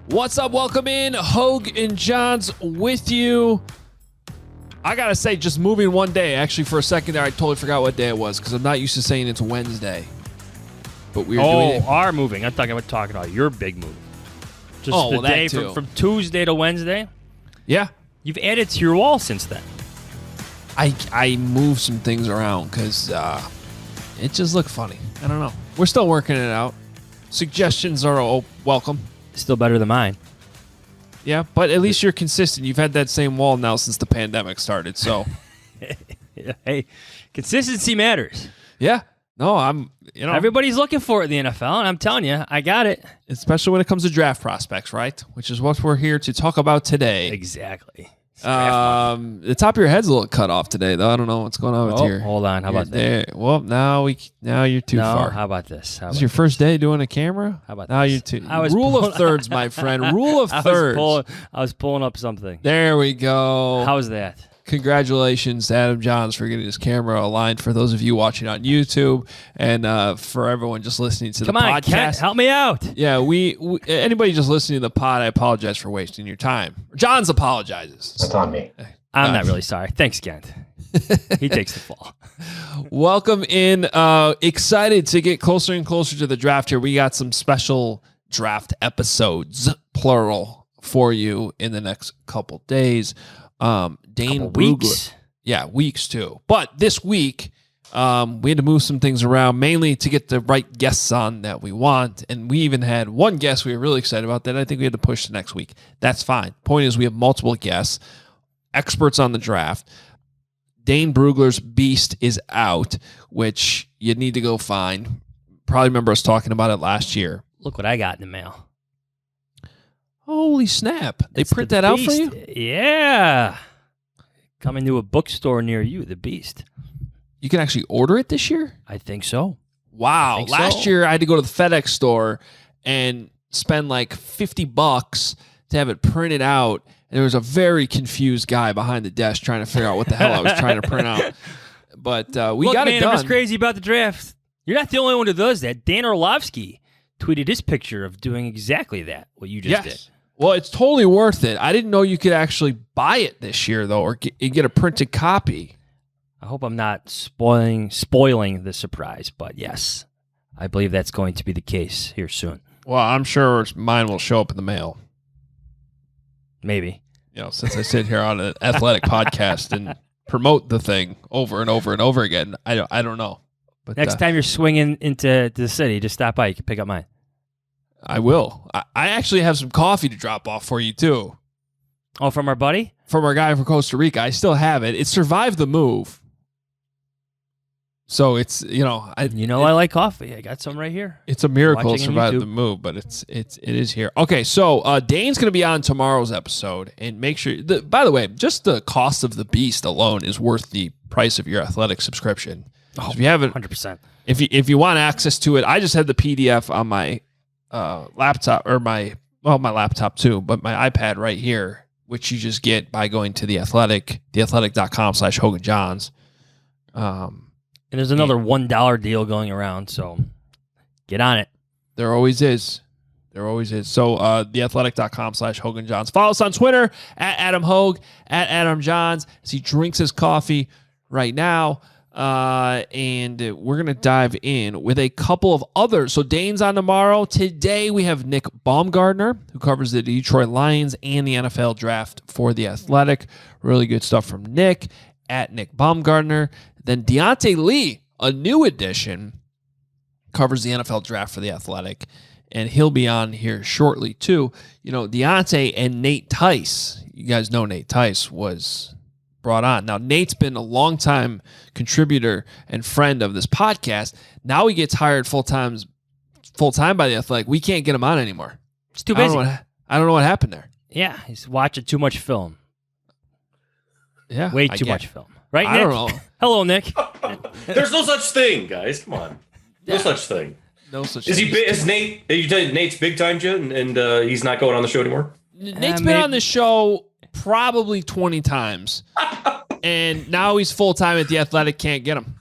What's up? Welcome in. Hoge Jahns with you. I gotta say, just moving one day. Actually, for a second there, I totally forgot what day it was because I'm not used to saying it's Wednesday. But we were doing it. Our moving. I'm talking about your big move. Just the well, day that too. from Tuesday to Wednesday. Yeah. You've added to your wall since then. I moved some things around because it just looked funny. I don't know. We're still working it out. Suggestions are welcome. Still better than mine. Yeah, but at least you're consistent. You've had that same wall now since the pandemic started, so. Hey, consistency matters. Yeah. No, Everybody's looking for it in the NFL, and I'm telling you, I got it. Especially when it comes to draft prospects, right? Which is what we're here to talk about today. Exactly. The top of your head's a little cut off today, though. I don't know what's going on with your. Hold on. How about that? Well, now you're too far. How about this? This is your first day doing a camera? How about now this? You're too. Rule of thirds, my friend. Rule of thirds. I was pulling up something. There we go. How's that? Congratulations to Adam Johns for getting his camera aligned. For those of you watching on YouTube, and for everyone just listening to the podcast, Kent, help me out. Yeah, we anybody just listening to the pod, I apologize for wasting your time. Johns apologizes. That's on me. I'm not really sorry. Thanks, Kent. He takes the fall. Welcome in. Excited to get closer and closer to the draft here. We got some special draft episodes, plural, for you in the next couple days. Dane weeks. Yeah, weeks too. But this week, we had to move some things around, mainly to get the right guests on that we want. And we even had one guest we were really excited about that I think we had to push to next week. That's fine. Point is, we have multiple guests, experts on the draft. Dane Brugler's Beast is out, which you need to go find. Probably remember us talking about it last year. Look what I got in the mail. Holy snap. They print that out for you? Yeah. Coming to a bookstore near you, The Beast. You can actually order it this year? I think so. Wow. Last year, I had to go to the FedEx store and spend like $50 to have it printed out. And there was a very confused guy behind the desk trying to figure out what the hell I was trying to print out. But we got it done. I'm just crazy about the draft. You're not the only one who does that. Dan Orlovsky tweeted his picture of doing exactly that, what you just did. Well, it's totally worth it. I didn't know you could actually buy it this year, though, or get a printed copy. I hope I'm not spoiling the surprise, but yes, I believe that's going to be the case here soon. Well, I'm sure mine will show up in the mail. Maybe. Since I sit here on an athletic podcast and promote the thing over and over and over again, I don't know. But next time you're swinging into the city, just stop by. You can pick up mine. I will. I actually have some coffee to drop off for you, too. Oh, from our buddy? From our guy from Costa Rica. I still have it. It survived the move. So it's, I like coffee. I got some right here. It's a miracle it survived the move, but it is here. Okay, so Dane's going to be on tomorrow's episode. And make sure, by the way, just the cost of the Beast alone is worth the price of your athletic subscription. Oh, if you have it, 100%. If you want access to it, I just had the PDF on my laptop, or my laptop too, but my iPad right here, which you just get by going to The Athletic, theathletic.com/Hoge Jahns. And there's another $1 deal going around, so get on it. There always is. So theathletic.com/Hoge Jahns. Follow us on Twitter at Adam Hoge, at Adam Johns, as he drinks his coffee right now. And we're going to dive in with a couple of others. So Dane's on tomorrow. Today we have Nick Baumgardner, who covers the Detroit Lions and the NFL draft for The Athletic. Really good stuff from Nick, at Nick Baumgardner. Then Diante Lee, a new addition, covers the NFL draft for The Athletic, and he'll be on here shortly too. Diante and Nate Tice, you guys know Nate Tice was brought on. Now, Nate's been a longtime contributor and friend of this podcast. Now he gets hired full-time by The Athletic. We can't get him on anymore. It's too busy. I don't know what happened there. Yeah, he's watching too much film. Yeah, way too much film. Right, Nick? I don't know. Hello, Nick. There's no such thing, guys. Come on. No such thing. No such Is thing. Is Nate? You tell Nate's big time, Jim, and he's not going on the show anymore? Nate's been on the show probably 20 times. And now he's full-time at The Athletic. Can't get him.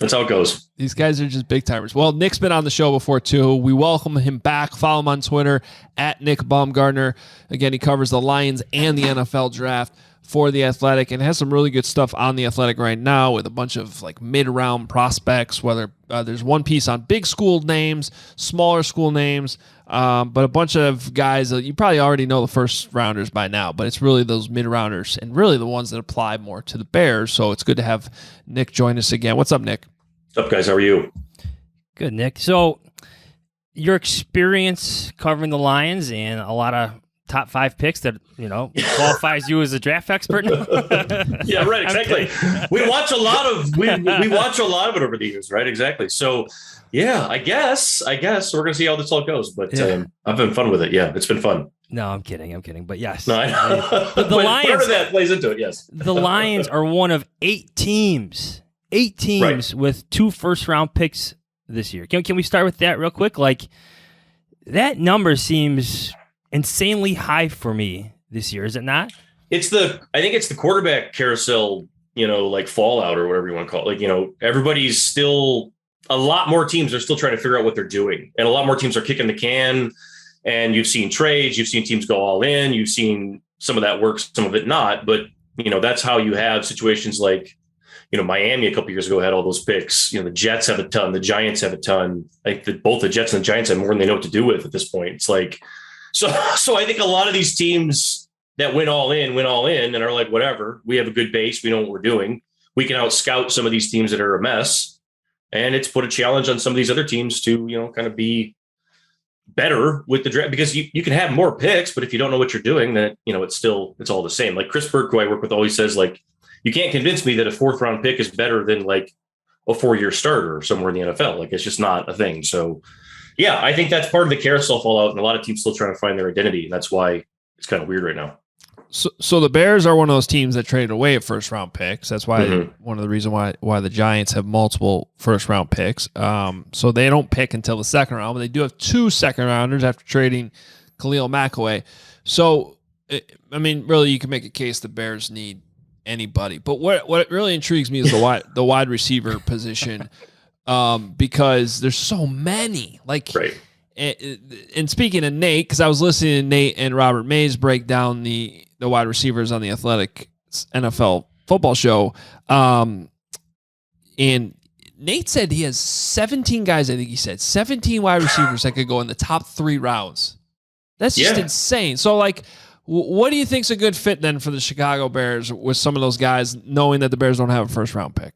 That's how it goes. These guys are just big timers. Well, Nick's been on the show before too. We welcome him back. Follow him on Twitter at Nick Baumgardner. Again, he covers the Lions and the NFL draft for The Athletic and has some really good stuff on The Athletic right now with a bunch of like mid-round prospects, whether there's one piece on big school names, smaller school names, but a bunch of guys that you probably already know the first rounders by now, but it's really those mid-rounders and really the ones that apply more to the Bears. So it's good to have Nick join us again. What's up, Nick? What's up, guys? How are you? Good, Nick. So your experience covering the Lions and a lot of top 5 picks that, qualifies you as a draft expert. Yeah, right. Exactly. We watch a lot of it over the years, right? Exactly. So, yeah, I guess we're gonna see how this all goes. But I've been fun with it. Yeah, it's been fun. No, I'm kidding. But yes, no, I know. But the Lions, part of that plays into it. Yes, the Lions are one of 8 teams right, with 2 first-round picks this year. Can we start with that real quick? Like, that number seems insanely high for me this year, is it not? I think it's the quarterback carousel, like fallout or whatever you want to call it. Like, everybody's still, a lot more teams are still trying to figure out what they're doing. And a lot more teams are kicking the can. And you've seen trades, you've seen teams go all in, you've seen some of that work, some of it not. But, that's how you have situations like, Miami a couple years ago had all those picks. The Jets have a ton, the Giants have a ton. I think that both the Jets and the Giants have more than they know what to do with at this point. It's like, so I think a lot of these teams that went all in and are like, whatever, we have a good base. We know what we're doing. We can out scout some of these teams that are a mess. And it's put a challenge on some of these other teams to, kind of be better with the draft, because you can have more picks, but if you don't know what you're doing, then, it's all the same. Like Chris Burke, who I work with, always says, like, you can't convince me that a 4th round pick is better than like a 4-year starter somewhere in the NFL. Like, it's just not a thing. So, yeah, I think that's part of the carousel fallout, and a lot of teams still trying to find their identity. And that's why it's kind of weird right now. So the Bears are one of those teams that traded away at first-round picks. That's why one of the reasons why the Giants have multiple first-round picks. So they don't pick until the 2nd round, but they do have 2 second-rounders after trading Khalil Mack away. So, really, you can make a case the Bears need anybody. But what really intrigues me is the wide receiver position. Because there's so many. Like, right. And speaking of Nate, because I was listening to Nate and Robert Mays break down the wide receivers on the Athletic NFL football show, and Nate said he has 17 guys. I think he said 17 wide receivers that could go in the top 3 rounds. That's just insane. So, like, what do you think's a good fit then for the Chicago Bears with some of those guys, knowing that the Bears don't have a 1st-round pick?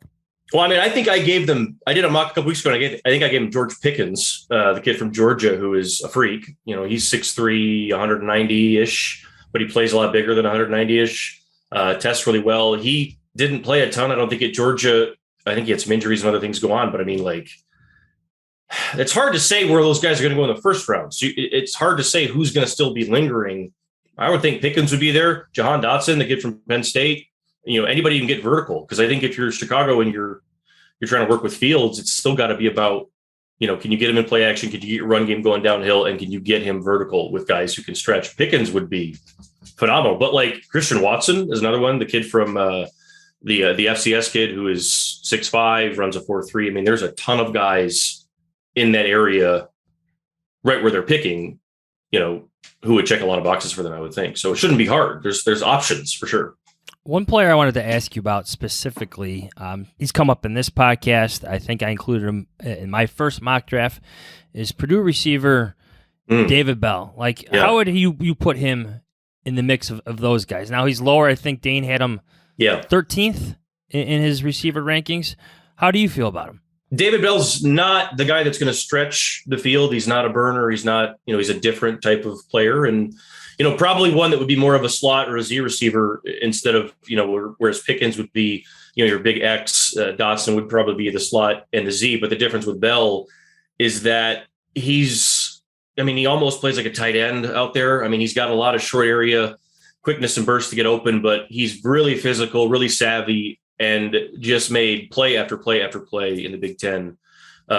Well, I think I gave them, I did a mock a couple weeks ago, and I think I gave him George Pickens, the kid from Georgia, who is a freak. He's 6'3", 190-ish, but he plays a lot bigger than 190-ish, tests really well. He didn't play a ton, I don't think, at Georgia. I think he had some injuries and other things go on, but it's hard to say where those guys are going to go in the 1st round. So it's hard to say who's going to still be lingering. I would think Pickens would be there. Jahan Dotson, the kid from Penn State. Anybody can get vertical, because I think if you're Chicago and you're trying to work with Fields, it's still got to be about, can you get him in play action? Can you get your run game going downhill? And can you get him vertical with guys who can stretch? Pickens would be phenomenal. But like Christian Watson is another one, the kid from the FCS kid who is 6'5", runs a 4.3. There's a ton of guys in that area right where they're picking, who would check a lot of boxes for them, I would think. So it shouldn't be hard. There's options for sure. One player I wanted to ask you about specifically, he's come up in this podcast. I think I included him in my first mock draft, is Purdue receiver David Bell. How would you put him in the mix of those guys? Now he's lower. I think Dane had him 13th in his receiver rankings. How do you feel about him? David Bell's not the guy that's going to stretch the field. He's not a burner. He's not, he's a different type of player. And, probably one that would be more of a slot or a Z receiver instead of, whereas Pickens would be, your big X, Dotson would probably be the slot and the Z. But the difference with Bell is that he almost plays like a tight end out there. He's got a lot of short area quickness and burst to get open, but he's really physical, really savvy, and just made play after play after play in the Big Ten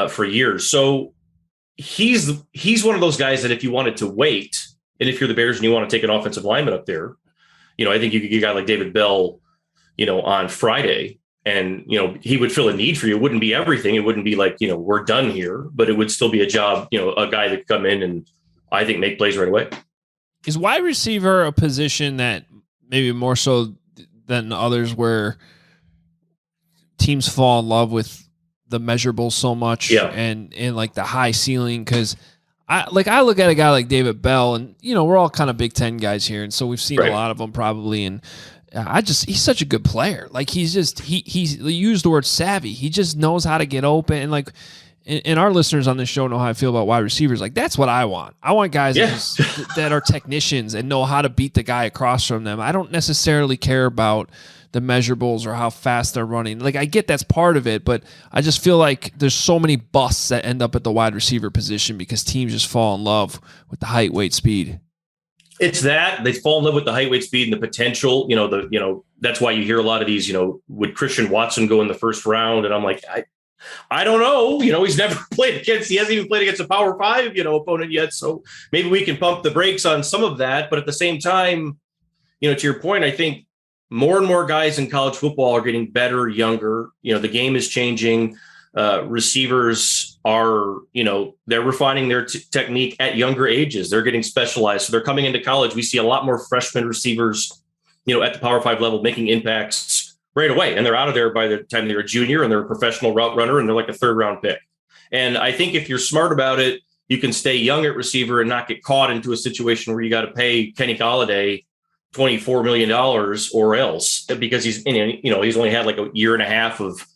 for years. So he's one of those guys that if you wanted to wait, and if you're the Bears and you want to take an offensive lineman up there, I think you could get a guy like David Bell, on Friday and, he would fill a need for you. It wouldn't be everything. It wouldn't be like, we're done here, but it would still be a job, a guy that could come in and I think make plays right away. Is wide receiver a position that maybe more so than others where teams fall in love with the measurables so much and like the high ceiling? Because I look at a guy like David Bell, and we're all kind of Big Ten guys here, and so we've seen a lot of them probably, and he's such a good player. Like he's used the word savvy. He just knows how to get open, and like and our listeners on this show know how I feel about wide receivers. Like that's what I want. I want guys that are technicians and know how to beat the guy across from them. I don't necessarily care about the measurables or how fast they're running. Like I get that's part of it, but I just feel like there's so many busts that end up at the wide receiver position because teams just fall in love with the height, weight, speed. It's that they fall in love with the height, weight, speed, and the potential. That's why you hear a lot of these. Would Christian Watson go in the first round? And I'm like, I don't know. He's never played against. He hasn't even played against a Power 5, opponent yet. So maybe we can pump the brakes on some of that. But at the same time, to your point, I think more and more guys in college football are getting better, younger. The game is changing. Receivers are, they're refining their technique at younger ages. They're getting specialized. So they're coming into college. We see a lot more freshman receivers, at the Power 5 level making impacts right away. And they're out of there by the time they're a junior and they're a professional route runner and they're like a 3rd round pick. And I think if you're smart about it, you can stay young at receiver and not get caught into a situation where you got to pay Kenny Golladay $24 million or else, because he's only had like a year and a half of,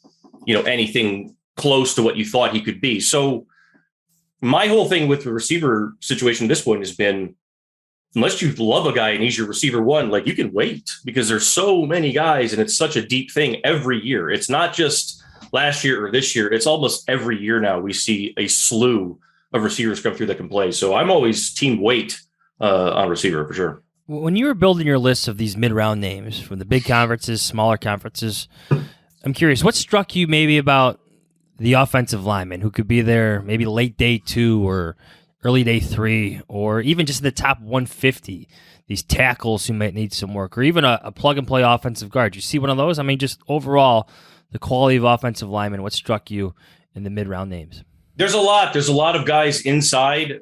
anything close to what you thought he could be. So my whole thing with the receiver situation at this point has been, unless you love a guy and he's your receiver one, like you can wait because there's so many guys and it's such a deep thing every year. It's not just last year or this year. It's almost every year now we see a slew of receivers come through that can play. So I'm always team wait on receiver for sure. When you were building your list of these mid-round names from the big conferences, smaller conferences, I'm curious, what struck you maybe about the offensive lineman who could be there maybe late day 2 or early day 3, or even just in the top 150, these tackles who might need some work, or even a plug-and-play offensive guard? You see one of those? I mean, just overall, the quality of offensive lineman, what struck you in the mid-round names? There's a lot. There's a lot of guys inside.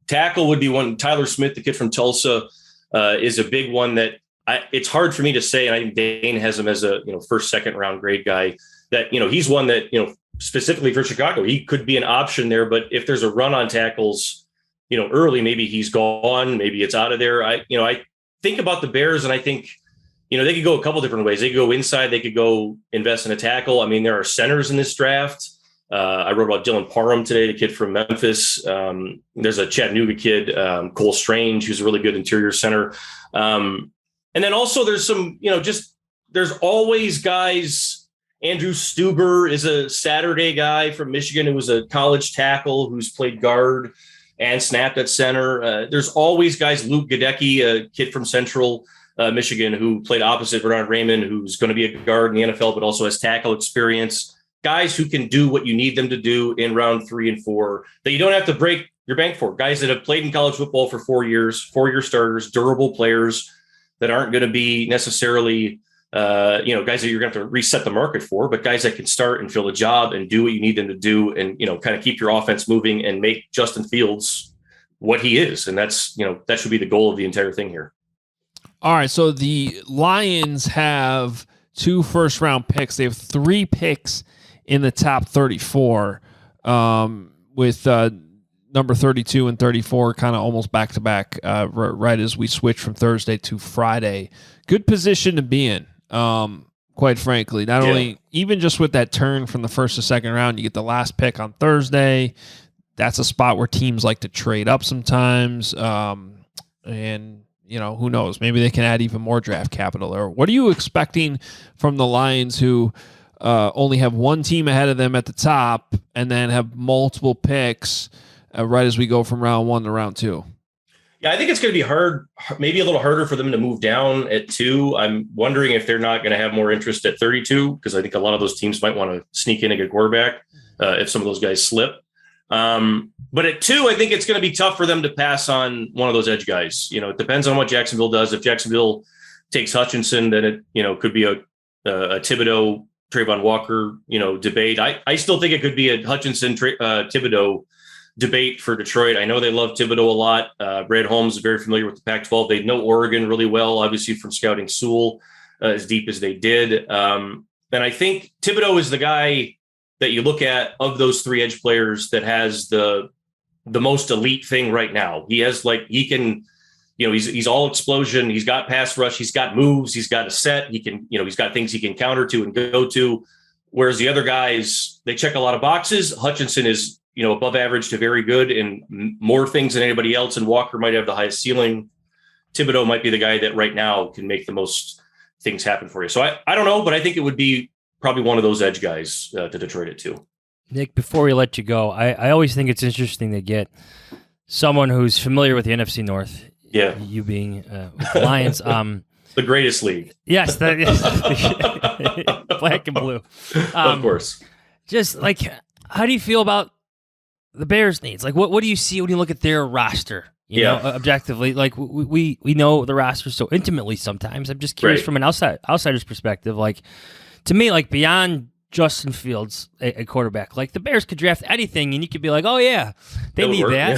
Tackle would be one. Tyler Smith, the kid from Tulsa, is a big one that it's hard for me to say. And I think Dane has him as a, 1st, 2nd round grade guy that, he's one that, specifically for Chicago, he could be an option there. But if there's a run on tackles, early, maybe he's gone, maybe it's out of there. I think about the Bears and I think, they could go a couple different ways. They could go inside. They could go invest in a tackle. I mean, there are centers in this draft. I wrote about Dylan Parham today, the kid from Memphis. There's a Chattanooga kid, Cole Strange, who's a really good interior center. And then also there's some, there's always guys. Andrew Stuber is a Saturday guy from Michigan who was a college tackle who's played guard and snapped at center. There's always guys, Luke Gadecki, a kid from Central Michigan who played opposite Bernard Raymond, who's going to be a guard in the NFL, but also has tackle experience. Guys who can do what you need them to do in round 3 and 4 that you don't have to break your bank for. Guys that have played in college football for 4 years, 4-year starters, durable players that aren't going to be necessarily, guys that you're going to have to reset the market for, but guys that can start and fill the job and do what you need them to do and, kind of keep your offense moving and make Justin Fields what he is. And that's, that should be the goal of the entire thing here. All right. So the Lions have 2 first-round picks. They have 3 picks in the top 34, with number 32 and 34 kind of almost back-to-back, right as we switch from Thursday to Friday. Good position to be in, quite frankly. Not only, even just with that turn from the 1st to 2nd round, you get the last pick on Thursday. That's a spot where teams like to trade up sometimes, and who knows? Maybe they can add even more draft capital. Or what are you expecting from the Lions, who only have 1 team ahead of them at the top and then have multiple picks right as we go from round 1 to round 2? Yeah, I think it's going to be hard, maybe a little harder for them to move down at 2. I'm wondering if they're not going to have more interest at 32, because I think a lot of those teams might want to sneak in and get quarterback if some of those guys slip. But at 2, I think it's going to be tough for them to pass on one of those edge guys. It depends on what Jacksonville does. If Jacksonville takes Hutchinson, then it, could be a Thibodeau Trayvon Walker, debate. I still think it could be a Hutchinson Thibodeau debate for Detroit. I know they love Thibodeau a lot. Brad Holmes is very familiar with the Pac-12. They know Oregon really well, obviously from scouting Sewell as deep as they did. And I think Thibodeau is the guy that you look at of those three edge players that has the most elite thing right now. He has he's all explosion. He's got pass rush. He's got moves. He's got a set. He can, he's got things he can counter to and go to. Whereas the other guys, they check a lot of boxes. Hutchinson is, above average to very good and more things than anybody else. And Walker might have the highest ceiling. Thibodeau might be the guy that right now can make the most things happen for you. So I don't know, but I think it would be probably one of those edge guys to Detroit at 2. Nick, before we let you go, I always think it's interesting to get someone who's familiar with the NFC North. Yeah. You being with the Lions. The greatest league. Yes. Black and blue. Of course. Just how do you feel about the Bears' needs? What do you see when you look at their roster? You know, objectively, we know the roster so intimately sometimes. I'm just curious from an outsider's perspective. To me, beyond Justin Fields, a quarterback, the Bears could draft anything, and you could be like, oh yeah, they need that.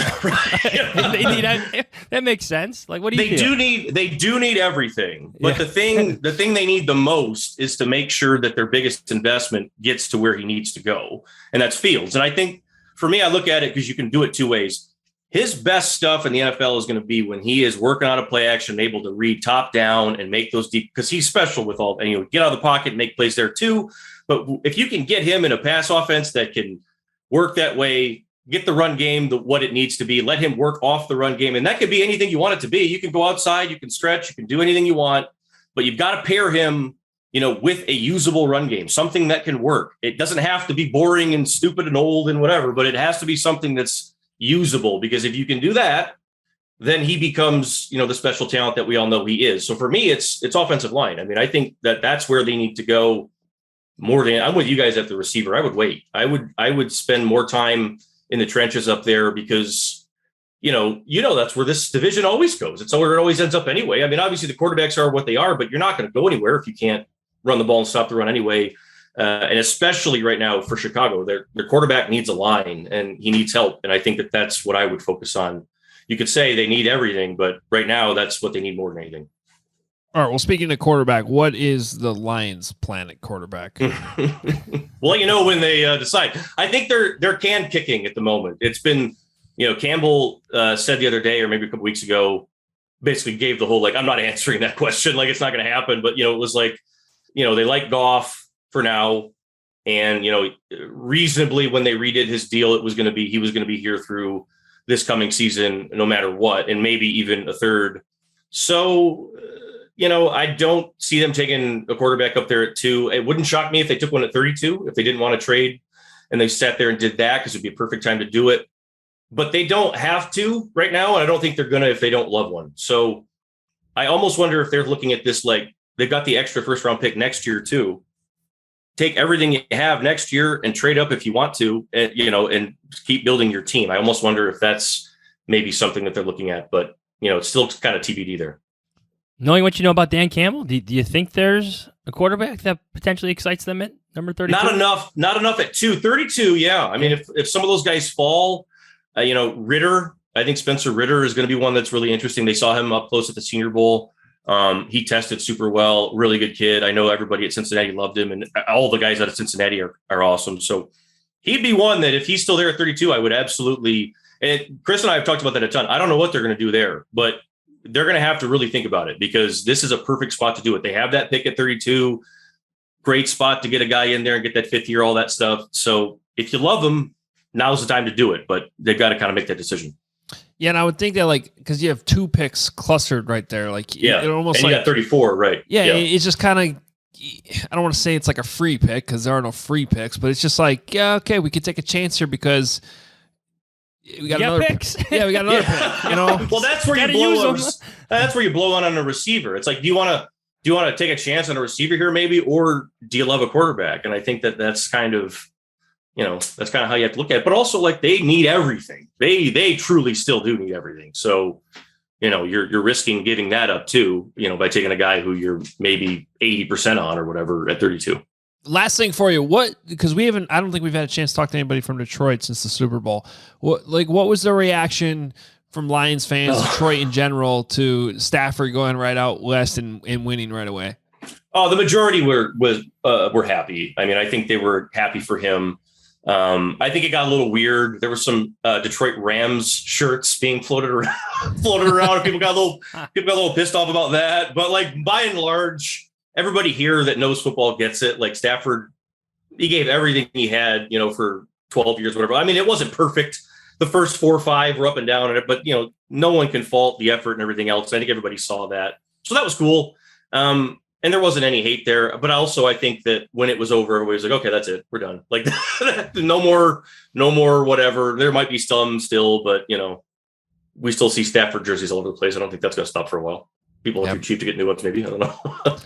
Yeah. They need that. That makes sense. What do you feel? They do need everything, but the thing they need the most is to make sure that their biggest investment gets to where he needs to go, and that's Fields. And I think for me, I look at it because you can do it two ways. His best stuff in the NFL is going to be when he is working on a play action, able to read top down and make those deep, because he's special with all, and get out of the pocket and make plays there too. But if you can get him in a pass offense that can work that way, get the run game what it needs to be, let him work off the run game. And that could be anything you want it to be. You can go outside, you can stretch, you can do anything you want, but you've got to pair him, with a usable run game, something that can work. It doesn't have to be boring and stupid and old and whatever, but it has to be something that's usable, because if you can do that, then he becomes, the special talent that we all know he is. So for me, it's offensive line. I mean, I think that's where they need to go more than. I'm with you guys at the receiver. I would wait. I would spend more time in the trenches up there, because, that's where this division always goes. It's where it always ends up anyway. I mean, obviously the quarterbacks are what they are, but you're not going to go anywhere if you can't run the ball and stop the run anyway. And especially right now for Chicago, their quarterback needs a line and he needs help. And I think that's what I would focus on. You could say they need everything, but right now that's what they need more than anything. All right. Well, speaking of quarterback, what is the Lions' plan at quarterback? Well, when they decide. I think they're can kicking at the moment. It's been, Campbell said the other day or maybe a couple weeks ago, basically gave the whole I'm not answering that question. It's not going to happen. But it was they like Goff for now, and reasonably when they redid his deal, he was going to be here through this coming season, no matter what, and maybe even a third. So, I don't see them taking a quarterback up there at 2. It wouldn't shock me if they took one at 32, if they didn't want to trade and they sat there and did that, because it'd be a perfect time to do it. But they don't have to right now, and I don't think they're going to if they don't love one. So I almost wonder if they're looking at this they've got the extra first-round pick next year too. Take everything you have next year and trade up if you want to, and keep building your team. I almost wonder if that's maybe something that they're looking at, but it's still kind of TBD there. Knowing what you know about Dan Campbell, do you think there's a quarterback that potentially excites them at number 32? Not enough at 32. Yeah. I mean, if some of those guys fall, Ritter, I think Spencer Ritter is going to be one that's really interesting. They saw him up close at the Senior Bowl. He tested super well, really good kid. I know everybody at Cincinnati loved him, and all the guys out of Cincinnati are awesome. So he'd be one that if he's still there at 32, I would absolutely. And Chris and I have talked about that a ton. I don't know what they're going to do there, but they're going to have to really think about it, because this is a perfect spot to do it. They have that pick at 32, great spot to get a guy in there and get that 5th year, all that stuff. So if you love them, now's the time to do it, but they've got to kind of make that decision. Yeah, and I would think that because you have 2 picks clustered right there, it almost and you got 34, right? Yeah, it's just kind of. I don't want to say it's like a free pick, because there are no free picks, but it's just okay, we could take a chance here because we got another picks. Yeah, we got another pick. Well, that's where you blow. That's where you blow on a receiver. It's do you want to take a chance on a receiver here, maybe, or do you love a quarterback? And I think that's kind of. That's kind of how you have to look at it. But also, they need everything. They truly still do need everything. So, you're risking giving that up too, by taking a guy who you're maybe 80% on or whatever at 32. Last thing for you, because I don't think we've had a chance to talk to anybody from Detroit since the Super Bowl. What was the reaction from Lions fans, Detroit in general, to Stafford going right out west and winning right away? Oh, the majority were happy. I mean, I think they were happy for him. I think it got a little weird. There were some Detroit Rams shirts being floated around, and people got a little pissed off about that. But like by and large, everybody here that knows football gets it. Like Stafford, he gave everything he had, for 12 years, whatever. I mean, it wasn't perfect. The first 4 or 5 were up and down, but no one can fault the effort and everything else. I think everybody saw that, so that was cool. And there wasn't any hate there, but also I think that when it was over, everybody was like, okay, that's it. We're done. Like no more, whatever. There might be some still, but we still see Stafford jerseys all over the place. I don't think that's going to stop for a while. People are too cheap to get new ones. Maybe, I don't know.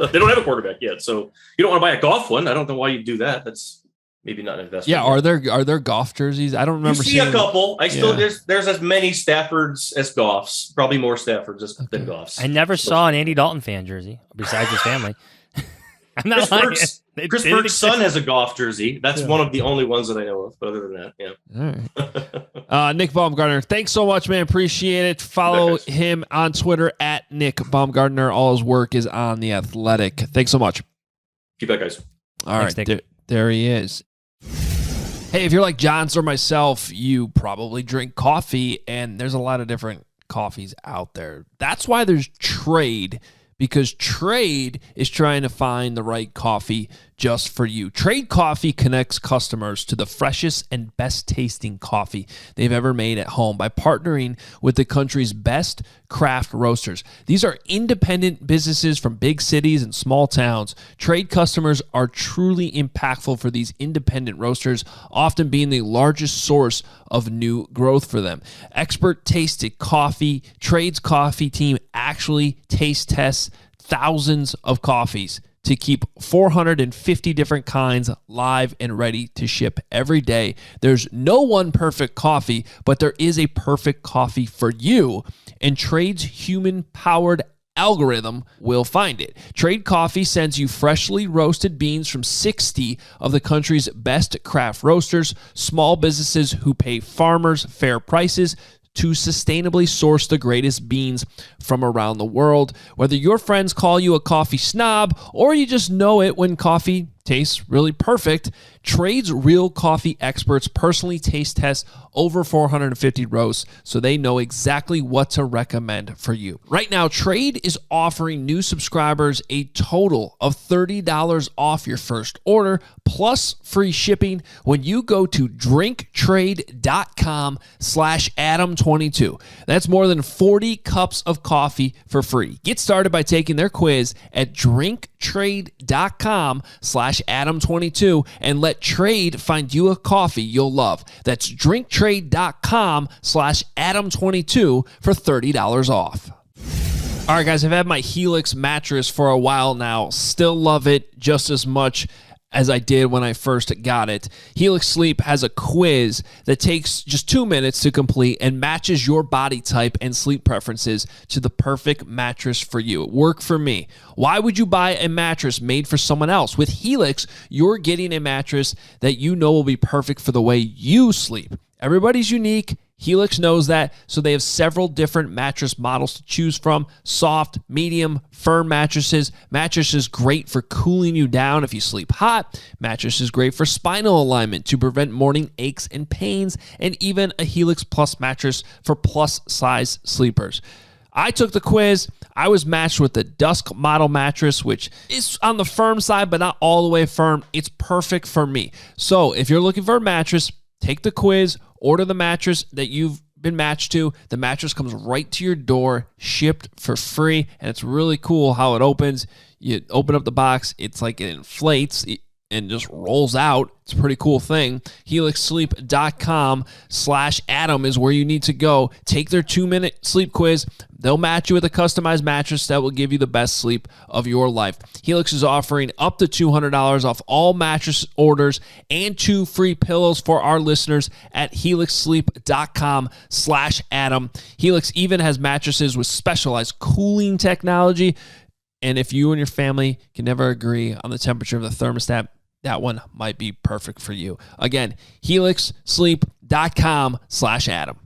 They don't have a quarterback yet. So you don't want to buy a golf one. I don't know why you do that. That's maybe not an investment. Yeah. Are there golf jerseys? I don't remember seeing a couple. There's as many Staffords as Goffs, probably more Staffords than Goffs. I never saw an Andy Dalton fan jersey besides his family. I'm not lying. Chris Burke's son has a golf jersey. That's one of the only ones that I know of. But other than that, yeah. All right. Nick Baumgardner, thanks so much, man. Appreciate it. Follow him on Twitter at Nick Baumgardner. All his work is on The Athletic. Thanks so much. Keep that, guys. All right. There he is. Hey, if you're like Johns or myself, you probably drink coffee, and there's a lot of different coffees out there. That's why there's Trade, because Trade is trying to find the right coffee just for you. Trade Coffee connects customers to the freshest and best tasting coffee they've ever made at home by partnering with the country's best craft roasters. These are independent businesses from big cities and small towns. Trade customers are truly impactful for these independent roasters, often being the largest source of new growth for them. Expert tasted coffee. Trade's coffee team actually taste tests thousands of coffees to keep 450 different kinds live and ready to ship every day. There's no one perfect coffee, but there is a perfect coffee for you, and Trade's human-powered algorithm will find it. Trade Coffee sends you freshly roasted beans from 60 of the country's best craft roasters, small businesses who pay farmers fair prices to sustainably source the greatest beans from around the world. Whether your friends call you a coffee snob or you just know it when coffee tastes really perfect, Trade's real coffee experts personally taste test over 450 roasts so they know exactly what to recommend for you. Right now, Trade is offering new subscribers a total of $30 off your first order plus free shipping when you go to drinktrade.com/Adam22. That's more than 40 cups of coffee for free. Get started by taking their quiz at drinktrade.com/Adam22 and let Trade find you a coffee you'll love. That's drinktrade.com/Adam22 for $30 off. All right, guys, I've had my Helix mattress for a while now. Still love it just as much as I did when I first got it. Helix Sleep has a quiz that takes just 2 minutes to complete and matches your body type and sleep preferences to the perfect mattress for you. It worked for me. Why would you buy a mattress made for someone else? With Helix, you're getting a mattress that you know will be perfect for the way you sleep. Everybody's unique. Helix knows that, so they have several different mattress models to choose from. Soft, medium, firm mattresses. Mattresses great for cooling you down if you sleep hot. Mattresses great for spinal alignment to prevent morning aches and pains. And even a Helix Plus mattress for plus-size sleepers. I took the quiz. I was matched with the Dusk model mattress, which is on the firm side, but not all the way firm. It's perfect for me. So if you're looking for a mattress, take the quiz, order the mattress that you've been matched to. The mattress comes right to your door, shipped for free, and it's really cool how it opens. You open up the box, it's like it inflates and just rolls out. It's a pretty cool thing. HelixSleep.com/Adam is where you need to go. Take their 2-minute sleep quiz. They'll match you with a customized mattress that will give you the best sleep of your life. Helix is offering up to $200 off all mattress orders and 2 free pillows for our listeners at HelixSleep.com/Adam. Helix even has mattresses with specialized cooling technology. And if you and your family can never agree on the temperature of the thermostat, that one might be perfect for you. Again, helixsleep.com/Adam.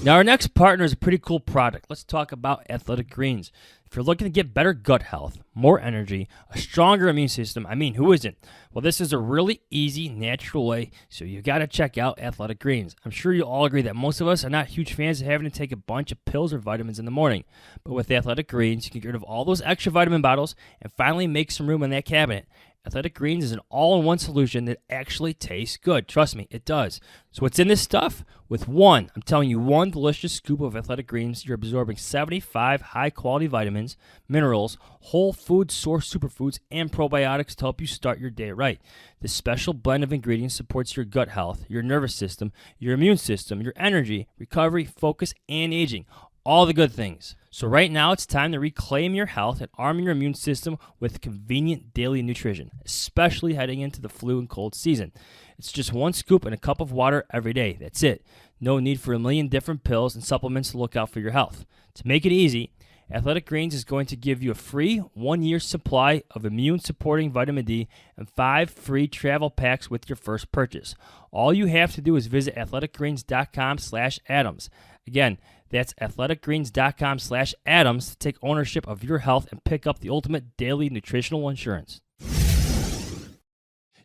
Now, our next partner is a pretty cool product. Let's talk about Athletic Greens. If you're looking to get better gut health, more energy, a stronger immune system, who isn't? Well, this is a really easy, natural way, so you got to check out Athletic Greens. I'm sure you'll all agree that most of us are not huge fans of having to take a bunch of pills or vitamins in the morning. But with Athletic Greens, you can get rid of all those extra vitamin bottles and finally make some room in that cabinet. Athletic Greens is an all-in-one solution that actually tastes good. Trust me, it does. So what's in this stuff? With one delicious scoop of Athletic Greens, you're absorbing 75 high-quality vitamins, minerals, whole food source superfoods, and probiotics to help you start your day right. This special blend of ingredients supports your gut health, your nervous system, your immune system, your energy, recovery, focus, and aging. All the good things. So right now, it's time to reclaim your health and arm your immune system with convenient daily nutrition, especially heading into the flu and cold season. It's just one scoop in a cup of water every day. That's it. No need for a million different pills and supplements to look out for your health. To make it easy, Athletic Greens is going to give you a free 1-year supply of immune-supporting vitamin D and 5 free travel packs with your first purchase. All you have to do is visit athleticgreens.com/Adams. Again, that's athleticgreens.com/Adams to take ownership of your health and pick up the ultimate daily nutritional insurance.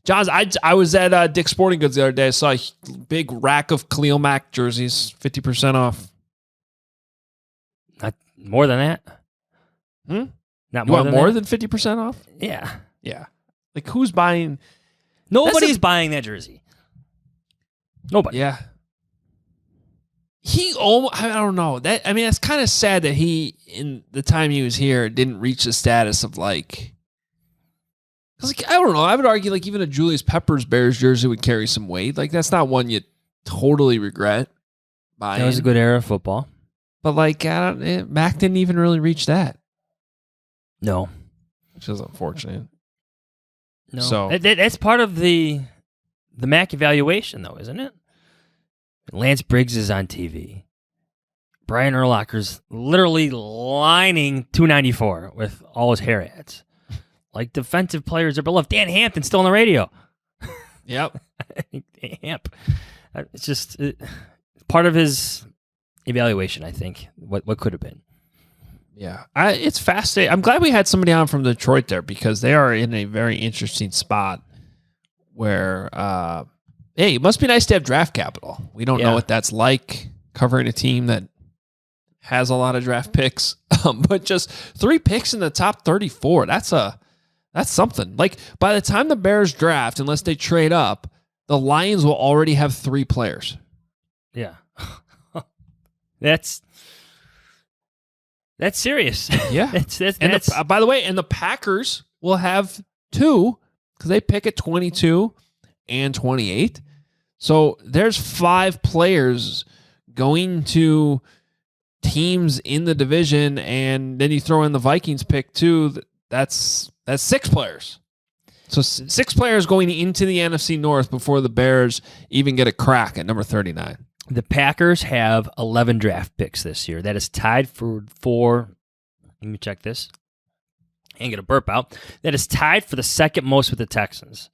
Johns, I was at Dick's Sporting Goods the other day. I saw a big rack of Khalil Mack jerseys, 50% off. Not more than that? Not You more want than more that? than 50% off? Yeah. Yeah. Like, who's buying? Nobody's buying that jersey. Nobody. Yeah. He almost, I don't know. It's kind of sad that he, in the time he was here, didn't reach the status of like, because I don't know. I would argue like even a Julius Peppers Bears jersey would carry some weight. Like that's not one you totally regret buying. That was a good era of football. But like, Mac didn't even really reach that. No. Which is unfortunate. No. So That's part of the Mac evaluation, though, isn't it? Lance Briggs is on TV. Brian Urlacher's literally lining 294 with all his hair ads. Like defensive players are beloved. Dan Hampton's still on the radio. Yep. Hamp. It's just part of his evaluation, I think, what could have been. Yeah. It's fascinating. I'm glad we had somebody on from Detroit there because they are in a very interesting spot where, hey, it must be nice to have draft capital. We don't know what that's like covering a team that has a lot of draft picks, but just 3 picks in the top 34. That's something. Like by the time the Bears draft, unless they trade up, the Lions will already have 3 players. Yeah. That's serious. Yeah. that's by the way, and the Packers will have 2 because they pick at 22 and 28. So there's 5 players going to teams in the division, and then you throw in the Vikings pick too. That's 6 players. So 6 players going into the NFC North before the Bears even get a crack at number 39. The Packers have 11 draft picks this year. That is tied for let me check this. And get a burp out. That is tied for the second most with the Texans.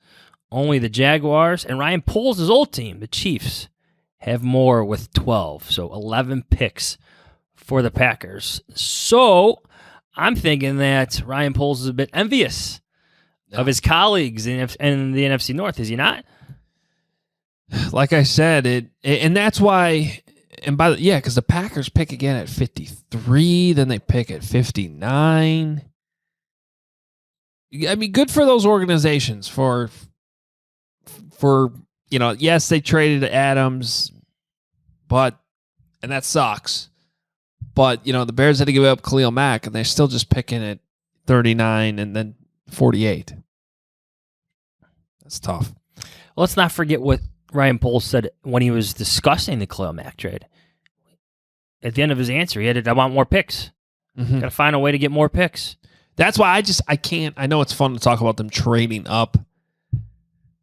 Only the Jaguars and Ryan Poles' old team, the Chiefs, have more with 12. So 11 picks for the Packers. So I'm thinking that Ryan Poles is a bit envious of his colleagues in the NFC North. Is he not? Like I said, and that's why, and because the Packers pick again at 53, then they pick at 59. Good for those organizations for yes, they traded Adams, and that sucks. But the Bears had to give up Khalil Mack, and they're still just picking at 39 and then 48. That's tough. Let's not forget what Ryan Poles said when he was discussing the Khalil Mack trade. At the end of his answer, he added, I want more picks. Mm-hmm. Got to find a way to get more picks. That's why I can't. I know it's fun to talk about them trading up.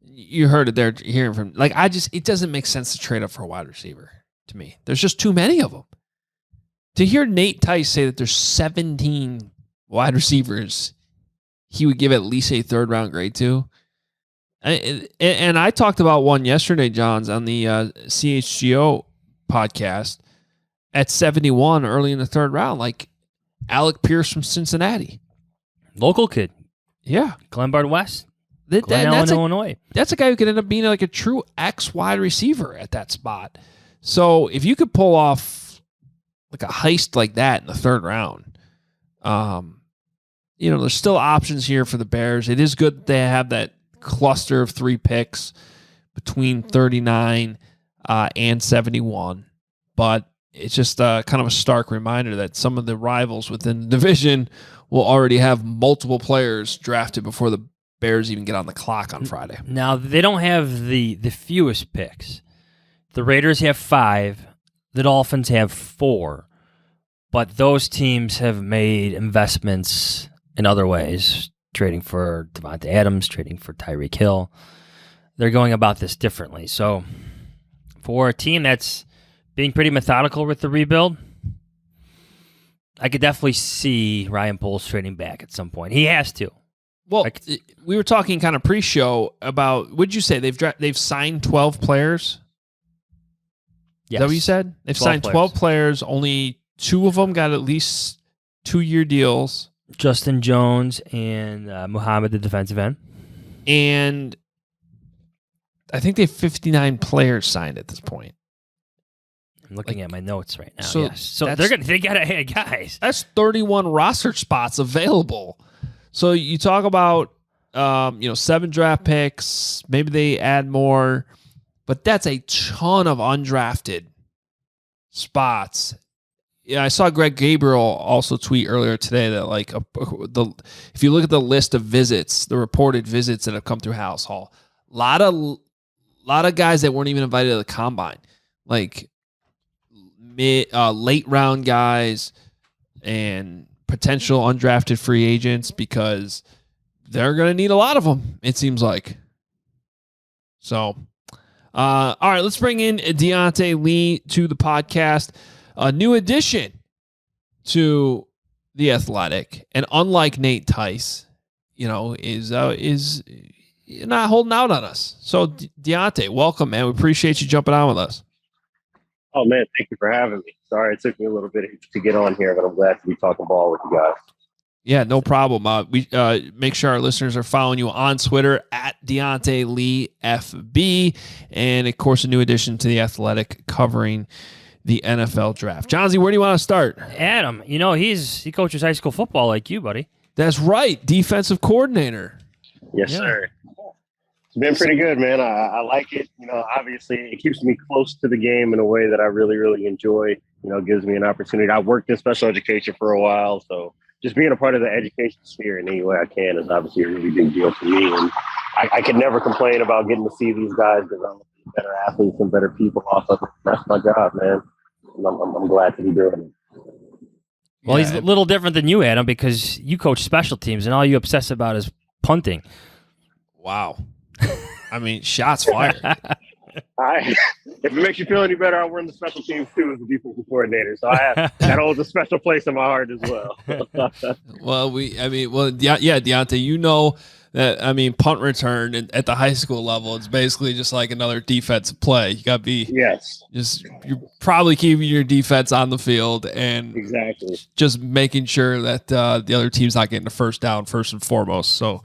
You heard it there, hearing from, it doesn't make sense to trade up for a wide receiver to me. There's just too many of them. To hear Nate Tice say that there's 17 wide receivers he would give at least a 3rd round grade to, And I talked about one yesterday, Johns, on the CHGO podcast at 71 early in the third round, like Alec Pierce from Cincinnati. Local kid. Yeah. Glenbard West. That's Illinois. That's a guy who could end up being like a true X wide receiver at that spot. So if you could pull off like a heist like that in the third round, there's still options here for the Bears. It is good that they have that cluster of 3 picks between 39 and 71, but it's just kind of a stark reminder that some of the rivals within the division will already have multiple players drafted before the Bears even get on the clock on Friday. Now, they don't have the fewest picks. The Raiders have 5. The Dolphins have 4. But those teams have made investments in other ways, trading for Devontae Adams, trading for Tyreek Hill. They're going about this differently. So for a team that's being pretty methodical with the rebuild, I could definitely see Ryan Poles trading back at some point. He has to. Well, we were talking kind of pre-show about, would you say they've signed 12 players? Yes. Is that what you said? They've signed 12 players. Only 2 of them got at least 2-year deals. Justin Jones and Muhammad, the defensive end. And I think they have 59 players signed at this point. I'm looking at my notes right now. So, yes. So they got to add guys. That's 31 roster spots available. So you talk about 7 draft picks, maybe they add more, but that's a ton of undrafted spots. Yeah, I saw Greg Gabriel also tweet earlier today that if you look at the list of visits, the reported visits that have come through House Hall, a lot of guys that weren't even invited to the combine, like late round guys and potential undrafted free agents, because they're going to need a lot of them, it seems like. So, all right, let's bring in Diante Lee to the podcast. A new addition to the Athletic, and unlike Nate Tice, is not holding out on us. So, Diante, welcome, man. We appreciate you jumping on with us. Oh, man, thank you for having me. Sorry, it took me a little bit to get on here, but I'm glad to be talking ball with you guys. Yeah, no problem. We make sure our listeners are following you on Twitter at Diante Lee FB, and of course, a new addition to the Athletic covering the NFL draft. Johnsy, where do you want to start? Adam, he coaches high school football like you, buddy. That's right, defensive coordinator. Yes, sir. It's been pretty good, man. I like it. Obviously, it keeps me close to the game in a way that I really, really enjoy. It gives me an opportunity. I worked in special education for a while, so just being a part of the education sphere in any way I can is obviously a really big deal for me. And I can never complain about getting to see these guys develop better athletes and better people off of it. That's my job, man. And I'm glad to be doing it. Well, he's a little different than you, Adam, because you coach special teams, and all you obsess about is punting. Wow. I mean, shots fired. If it makes you feel any better, I run the special teams too as a defensive coordinator, so that holds a special place in my heart as well. Deontay, that punt return at the high school level, it's basically just like another defensive play. You got to be you're probably keeping your defense on the field and exactly just making sure that the other team's not getting a first down first and foremost. So.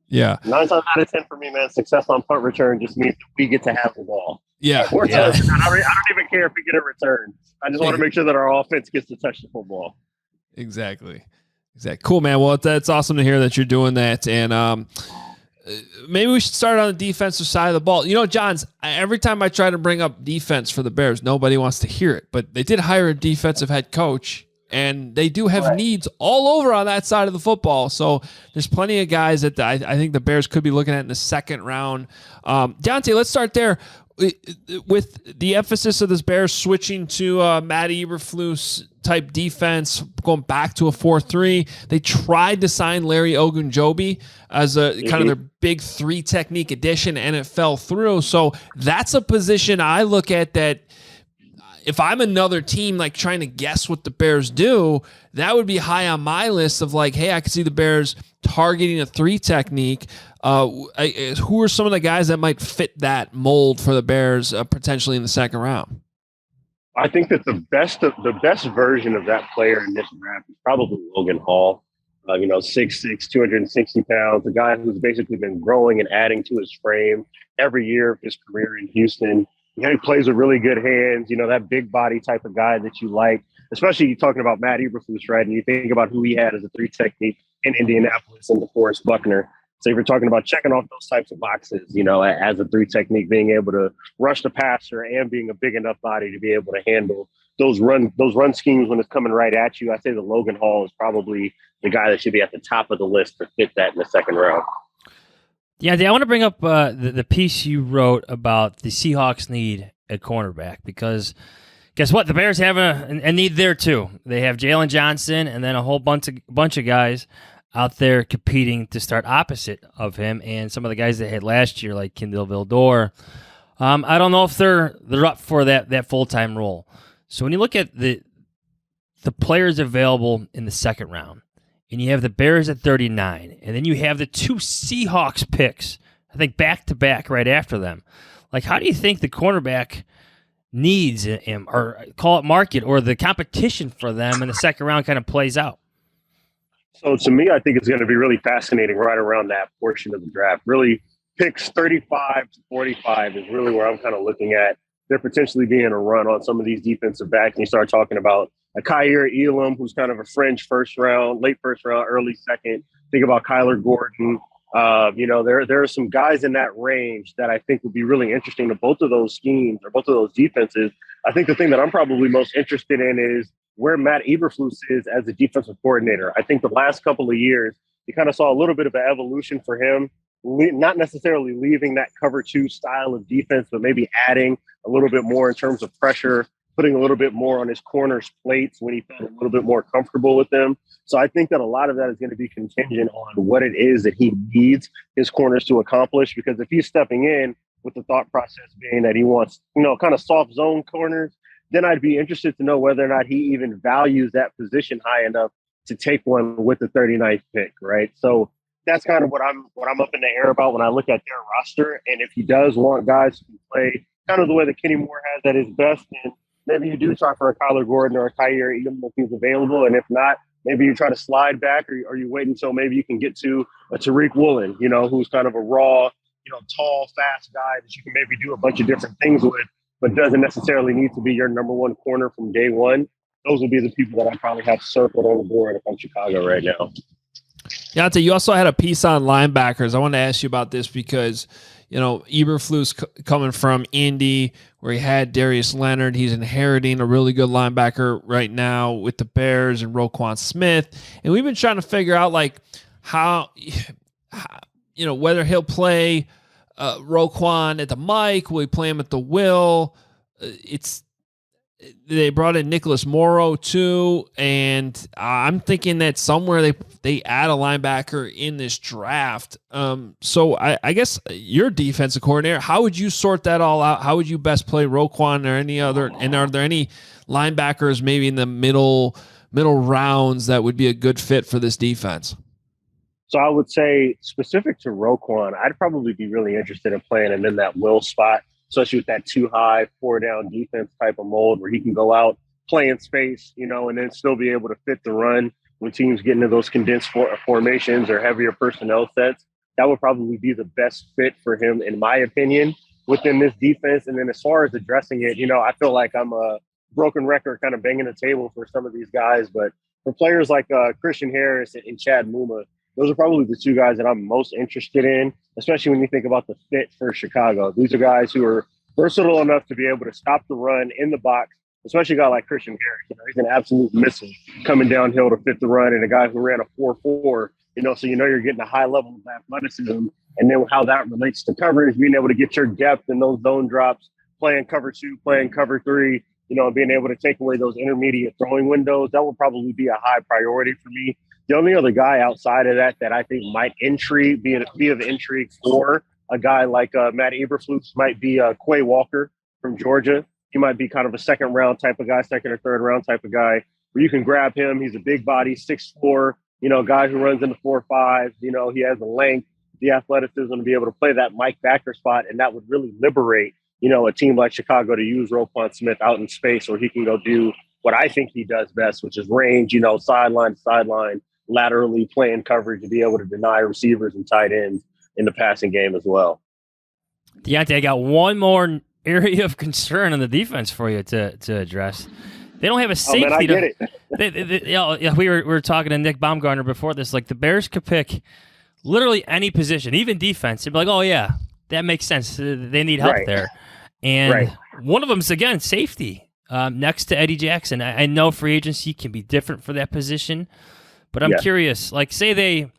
Yeah. 9 times out of 10 for me, man, success on punt return just means that we get to have the ball. Yeah. I don't even care if we get a return. I just want to make sure that our offense gets to touch the football. Exactly. Cool, man. Well, that's awesome to hear that you're doing that. And maybe we should start on the defensive side of the ball. Johns, every time I try to bring up defense for the Bears, nobody wants to hear it. But they did hire a defensive head coach, and they do have needs all over on that side of the football. So there's plenty of guys that I think the Bears could be looking at in the second round. Dante, let's start there with the emphasis of this Bears switching to Matt Eberflus type defense, going back to a 4-3. They tried to sign Larry Ogunjobi as a kind of their big 3 technique addition, and it fell through. So that's a position I look at that if I'm another team, like trying to guess what the Bears do, that would be high on my list of like, hey, I could see the Bears targeting a 3 technique. Who are some of the guys that might fit that mold for the Bears potentially in the second round? I think that the best version of that player in this draft is probably Logan Hall. 6'6", 260 pounds, a guy who's basically been growing and adding to his frame every year of his career in Houston. He plays with really good hands, that big body type of guy that you like, especially you talking about Matt Eberflus, right? And you think about who he had as a 3 technique in Indianapolis and DeForest Buckner. So if you're talking about checking off those types of boxes, as a 3 technique, being able to rush the passer and being a big enough body to be able to handle those run schemes when it's coming right at you, I say that Logan Hall is probably the guy that should be at the top of the list to fit that in the second round. Yeah, I want to bring up the piece you wrote about the Seahawks need at cornerback, because guess what? The Bears have a need there too. They have Jalen Johnson and then a whole bunch of guys out there competing to start opposite of him, and some of the guys they had last year, like Kindle Vildor. I don't know if they're up for that full-time role. So when you look at the players available in the second round, and you have the Bears at 39, and then you have the 2 Seahawks picks, I think back-to-back right after them. Like, how do you think the cornerback needs, or call it market, or the competition for them in the second round kind of plays out? So to me, I think it's going to be really fascinating right around that portion of the draft. Really, picks 35 to 45 is really where I'm kind of looking at there potentially being a run on some of these defensive backs. And you start talking about a Kaiir Elam, who's kind of a fringe first round, late first round, early second. Think about Kyler Gordon. There are some guys in that range that I think would be really interesting to both of those schemes or both of those defenses. I think the thing that I'm probably most interested in is where Matt Eberflus is as a defensive coordinator. I think the last couple of years, you kind of saw a little bit of an evolution for him, not necessarily leaving that cover 2 style of defense, but maybe adding a little bit more in terms of pressure, putting a little bit more on his corners' plates when he felt a little bit more comfortable with them. So I think that a lot of that is going to be contingent on what it is that he needs his corners to accomplish, because if he's stepping in with the thought process being that he wants, kind of soft zone corners, then I'd be interested to know whether or not he even values that position high enough to take one with the 39th pick, right? So that's kind of what I'm up in the air about when I look at their roster. And if he does want guys to play kind of the way that Kenny Moore has at his best, then maybe you do try for a Kyler Gordon or a Kaiir Elam if he's available. And if not, maybe you try to slide back, or you wait until maybe you can get to a Tariq Woolen, who's kind of a raw, tall, fast guy that you can maybe do a bunch of different things with, but doesn't necessarily need to be your number 1 corner from day one. Those would be the people that I probably have circled on the board if I'm Chicago right now. Deante, you also had a piece on linebackers. I want to ask you about this because, Eberflus coming from Indy, where he had Darius Leonard. He's inheriting a really good linebacker right now with the Bears and Roquan Smith. And we've been trying to figure out, like, how whether he'll play Roquan at the Mike, will he play him at the Will? They brought in Nicholas Morrow too, and I'm thinking that somewhere they add a linebacker in this draft. So I guess your defensive coordinator, how would you sort that all out? How would you best play Roquan or any other? And are there any linebackers maybe in the middle rounds that would be a good fit for this defense? So I would say specific to Roquan, I'd probably be really interested in playing him in that Will spot, especially with that 2 high, 4 down defense type of mold where he can go out, play in space, and then still be able to fit the run when teams get into those condensed formations or heavier personnel sets. That would probably be the best fit for him, in my opinion, within this defense. And then as far as addressing it, I feel like I'm a broken record kind of banging the table for some of these guys. But for players like Christian Harris and Chad Muma, those are probably the 2 guys that I'm most interested in, especially when you think about the fit for Chicago. These are guys who are versatile enough to be able to stop the run in the box, especially a guy like Christian Harris. He's an absolute missile coming downhill to fit the run, and a guy who ran a 4.4, so you're getting a high level of athleticism. And then how that relates to coverage, being able to get your depth in those zone drops, playing cover 2, playing cover 3, being able to take away those intermediate throwing windows, that would probably be a high priority for me. The only other guy outside of that I think might be of intrigue for a guy like Matt Eberflus might be Quay Walker from Georgia. he might be kind of a second or third round type of guy where you can grab him. He's a big body, 6'4", guy who runs into 4.5. He has the length, the athleticism to be able to play that Mike Backer spot, and that would really liberate, a team like Chicago to use Roquan Smith out in space, where he can go do what I think he does best, which is range, sideline to sideline, laterally playing coverage to be able to deny receivers and tight ends in the passing game as well. Diante, I got one more area of concern on the defense for you to address. They don't have a safety. Oh, man, I get it. We were talking to Nick Baumgardner before this. Like, the Bears could pick literally any position, even defense. They'd be like, oh, yeah, that makes sense. They need help there. And one of them is, again, safety next to Eddie Jackson. I know free agency can be different for that position, but I'm curious. Like, say they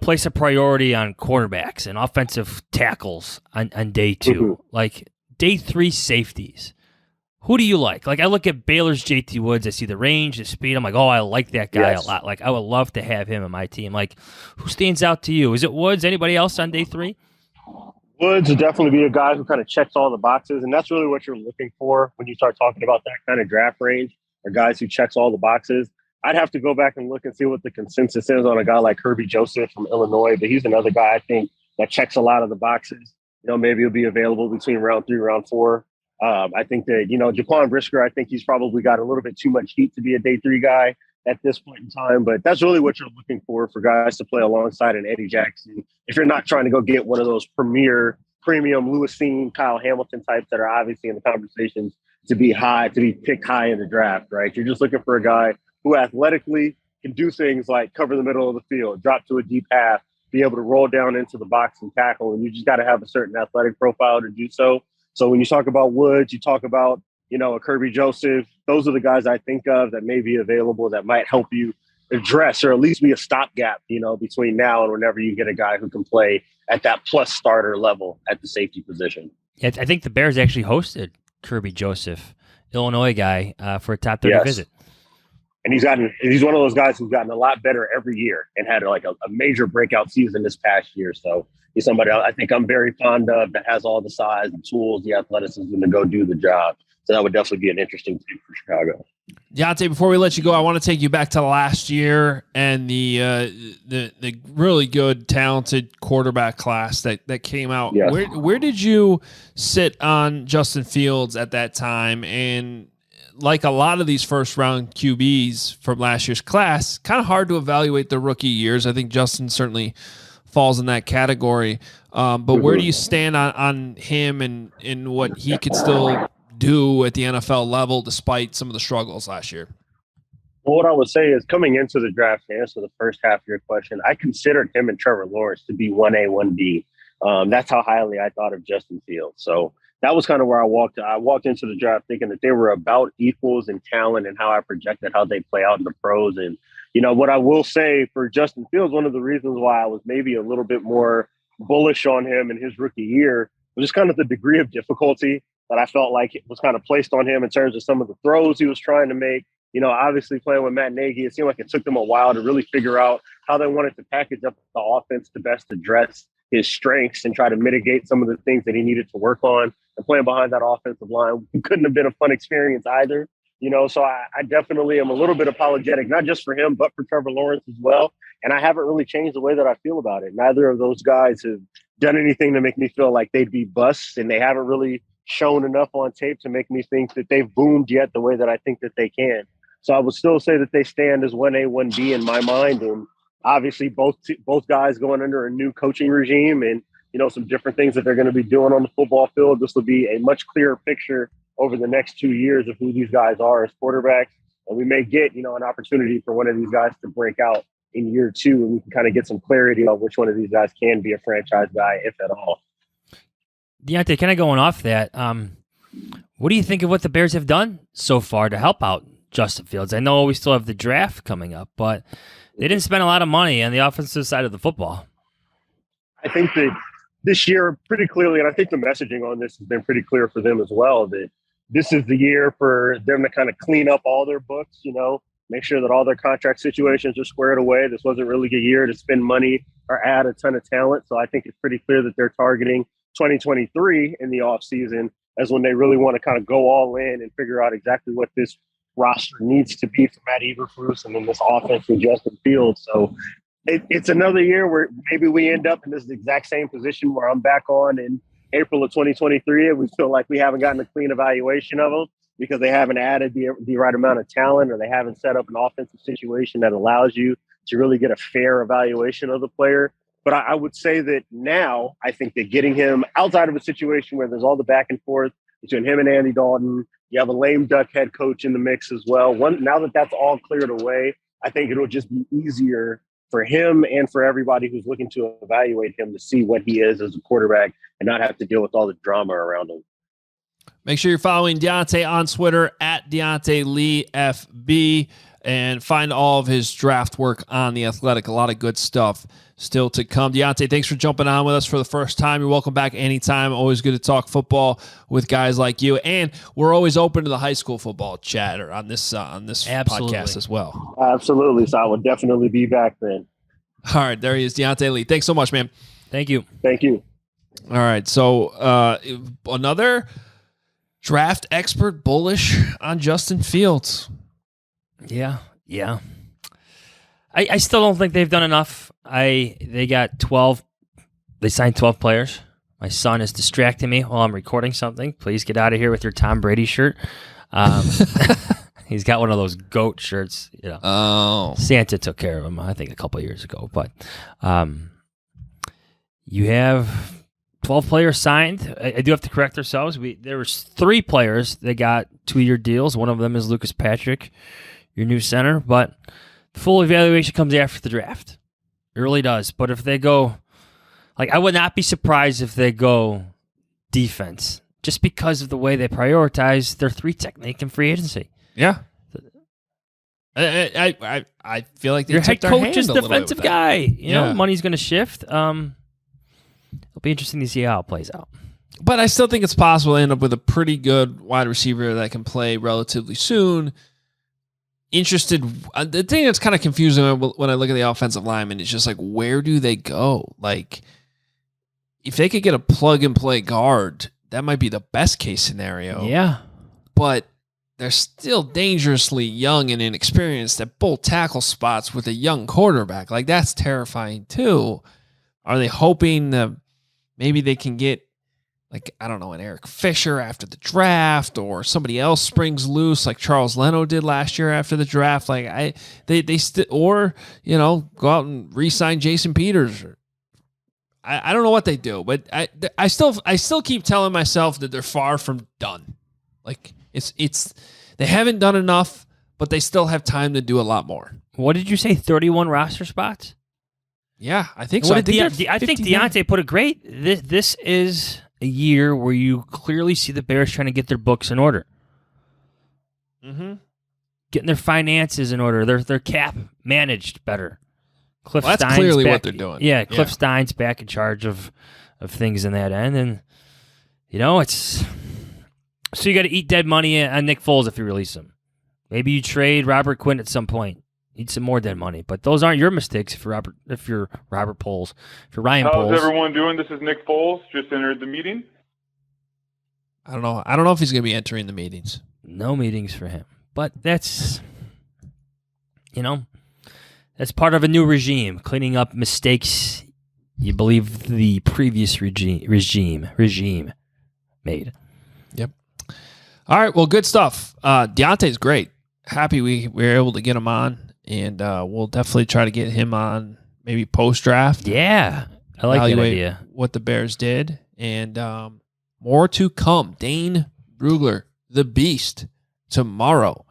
place a priority on quarterbacks and offensive tackles on day 2. Mm-hmm. Like, day 3 safeties. Who do you like? Like, I look at Baylor's JT Woods. I see the range, the speed. I'm like, oh, I like that guy a lot. Like, I would love to have him on my team. Like, who stands out to you? Is it Woods? Anybody else on day 3? Woods would definitely be a guy who kind of checks all the boxes, and that's really what you're looking for when you start talking about that kind of draft range, or guys who checks all the boxes. I'd have to go back and look and see what the consensus is on a guy like Kirby Joseph from Illinois, but he's another guy I think that checks a lot of the boxes. Maybe he'll be available between round 3, round 4. I think that, Jaquan Brisker, I think he's probably got a little bit too much heat to be a day 3 guy at this point in time, but that's really what you're looking for guys to play alongside an Eddie Jackson. If you're not trying to go get one of those premium Lewis Cine, Kyle Hamilton types that are obviously in the conversations to be picked high in the draft, right? You're just looking for a guy who athletically can do things like cover the middle of the field, drop to a deep half, be able to roll down into the box and tackle, and you just got to have a certain athletic profile to do so. So when you talk about Woods, you talk about, a Kirby Joseph, those are the guys I think of that may be available that might help you address, or at least be a stopgap, between now and whenever you get a guy who can play at that plus starter level at the safety position. Yeah, I think the Bears actually hosted Kirby Joseph, Illinois guy, for a top 30 visit. And he's one of those guys who's gotten a lot better every year and had a major breakout season this past year. So he's somebody I think I'm very fond of that has all the size, the tools, the athleticism to go do the job. So that would definitely be an interesting team for Chicago. Deante, before we let you go, I want to take you back to last year and the really good, talented quarterback class that came out. Yeah. Where did you sit on Justin Fields at that time? And like a lot of these first-round QBs from last year's class, kind of hard to evaluate the rookie years. I think Justin certainly falls in that category. But where do you stand on him and what he could still do at the NFL level despite some of the struggles last year? Well, what I would say is coming into the draft, to answer the first half of your question, I considered him and Trevor Lawrence to be 1A, 1B. That's how highly I thought of Justin Fields. So that was kind of where I walked into the draft thinking that they were about equals in talent and how I projected how they play out in the pros. And, what I will say for Justin Fields, one of the reasons why I was maybe a little bit more bullish on him in his rookie year was just kind of the degree of difficulty that I felt like it was kind of placed on him in terms of some of the throws he was trying to make. Obviously playing with Matt Nagy, it seemed like it took them a while to really figure out how they wanted to package up the offense to best address his strengths and try to mitigate some of the things that he needed to work on. And playing behind that offensive line couldn't have been a fun experience either. So I definitely am a little bit apologetic, not just for him, but for Trevor Lawrence as well. And I haven't really changed the way that I feel about it. Neither of those guys have done anything to make me feel like they'd be busts, and they haven't really shown enough on tape to make me think that they've boomed yet the way that I think that they can. So I would still say that they stand as 1A, 1B in my mind. And obviously both guys going under a new coaching regime and, some different things that they're going to be doing on the football field. This will be a much clearer picture over the next 2 years of who these guys are as quarterbacks. And we may get, an opportunity for one of these guys to break out in year 2, and we can kind of get some clarity on which one of these guys can be a franchise guy, if at all. Deante, kind of going off that, what do you think of what the Bears have done so far to help out Justin Fields? I know we still have the draft coming up, but they didn't spend a lot of money on the offensive side of the football. I think that this year, pretty clearly, and I think the messaging on this has been pretty clear for them as well, that this is the year for them to kind of clean up all their books, make sure that all their contract situations are squared away. This wasn't really a year to spend money or add a ton of talent. So I think it's pretty clear that they're targeting 2023 in the offseason as when they really want to kind of go all in and figure out exactly what this roster needs to be for Matt Eberflus and then this offense with Justin Fields. So it's another year where maybe we end up in this exact same position where I'm back on in April of 2023 and we feel like we haven't gotten a clean evaluation of them because they haven't added the right amount of talent or they haven't set up an offensive situation that allows you to really get a fair evaluation of the player. But I would say that now I think that getting him outside of a situation where there's all the back and forth between him and Andy Dalton, you have a lame duck head coach in the mix as well. Now that that's all cleared away, I think it'll just be easier for him and for everybody who's looking to evaluate him to see what he is as a quarterback and not have to deal with all the drama around him. Make sure you're following Diante on Twitter at Diante Lee FB and find all of his draft work on The Athletic. A lot of good stuff still to come. Diante, thanks for jumping on with us for the first time. You're welcome back anytime. Always good to talk football with guys like you. And we're always open to the high school football chatter on this podcast as well. Absolutely. So I will definitely be back then. All right. There he is, Diante Lee. Thanks so much, man. Thank you. Thank you. All right. So another draft expert bullish on Justin Fields. Yeah. I still don't think they've done enough. They got 12. They signed 12 players. My son is distracting me while I'm recording something. Please get out of here with your Tom Brady shirt. He's got one of those goat shirts. Santa took care of him, I think, a couple of years ago. But you have 12 players signed. I do have to correct ourselves. There was 3 players that got 2-year deals. One of them is Lucas Patrick, your new center. But the full evaluation comes after the draft. It really does. But if they go, I would not be surprised if they go defense, just because of the way they prioritize their 3 technique and free agency. Yeah. I feel like your head coach is defensive guy. You know, money's going to shift. It'll be interesting to see how it plays out. But I still think it's possible to end up with a pretty good wide receiver that can play relatively soon. The thing that's kind of confusing when I look at the offensive lineman is just where do they go? If they could get a plug and play guard, that might be the best case scenario. Yeah. But they're still dangerously young and inexperienced at both tackle spots with a young quarterback. That's terrifying too. Are they hoping that maybe they can get an Eric Fisher after the draft, or somebody else springs loose like Charles Leno did last year after the draft? Go out and re-sign Jason Peters. I don't know what they do, but I still keep telling myself that they're far from done. They haven't done enough, but they still have time to do a lot more. What did you say? 31 roster spots? Yeah, I think so. I think Diante put it great. This is a year where you clearly see the Bears trying to get their books in order. Mm-hmm. Getting their finances in order, their cap managed better. That's clearly what they're doing. Yeah, Cliff Stein's back in charge of things in that end, and it's so you got to eat dead money on Nick Foles if you release him. Maybe you trade Robert Quinn at some point. Need some more dead money, but those aren't your mistakes. If you're Robert Poles, if you're Ryan Poles. How's everyone doing? This is Nick Foles. Just entered the meeting. I don't know if he's going to be entering the meetings. No meetings for him, but that's that's part of a new regime, cleaning up mistakes you believe the previous regime made. Yep. All right. Well, good stuff. Deontay's great. Happy we were able to get him on. And we'll definitely try to get him on maybe post-draft. Yeah, I like that idea. What the Bears did. And more to come. Dane Brugler, the Beast, tomorrow.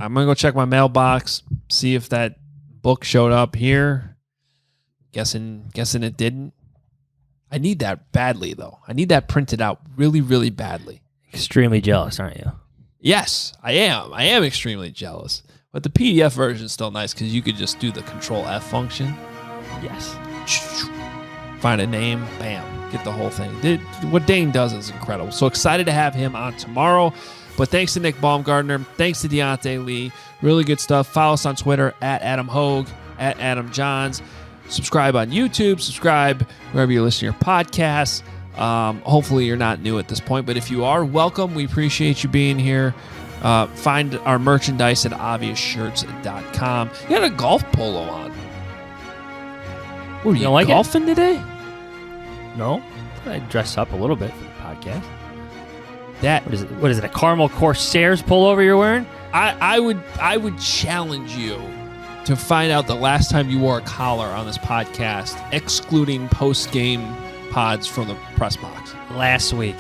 I'm going to go check my mailbox, see if that book showed up here. Guessing it didn't. I need that badly, though. I need that printed out really, really badly. Extremely jealous, aren't you? Yes, I am. I am extremely jealous. But the PDF version is still nice because you could just do the Control-F function. Yes. Find a name, bam, get the whole thing. What Dane does is incredible. So excited to have him on tomorrow. But thanks to Nick Baumgardner. Thanks to Diante Lee. Really good stuff. Follow us on Twitter at Adam Hoge, at Adam Jahns. Subscribe on YouTube. Subscribe wherever you listen to your podcasts. Hopefully you're not new at this point, but if you are, welcome. We appreciate you being here. Find our merchandise at obviousshirts.com. You had a golf polo on. Were you don't like golfing today? No, I dress up a little bit for the podcast. That What is it? A Caramel Corsairs pullover you're wearing? I would challenge you to find out the last time you wore a collar on this podcast, excluding post-game pods from the press box. Last week.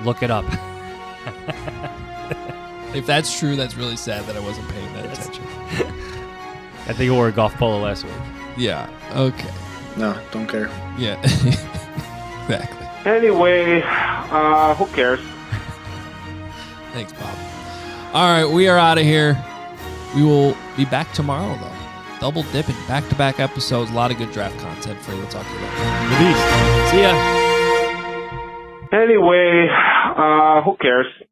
Look it up. If that's true, that's really sad that I wasn't paying that attention. I think you wore a golf polo last week. Yeah. Okay. No, don't care. Yeah. Exactly. Anyway, who cares? Thanks, Bob. All right, we are out of here. We will be back tomorrow, though. Double dipping, back-to-back episodes, a lot of good draft content for you. We'll talk to you later. The Beast. See ya. Anyway, who cares?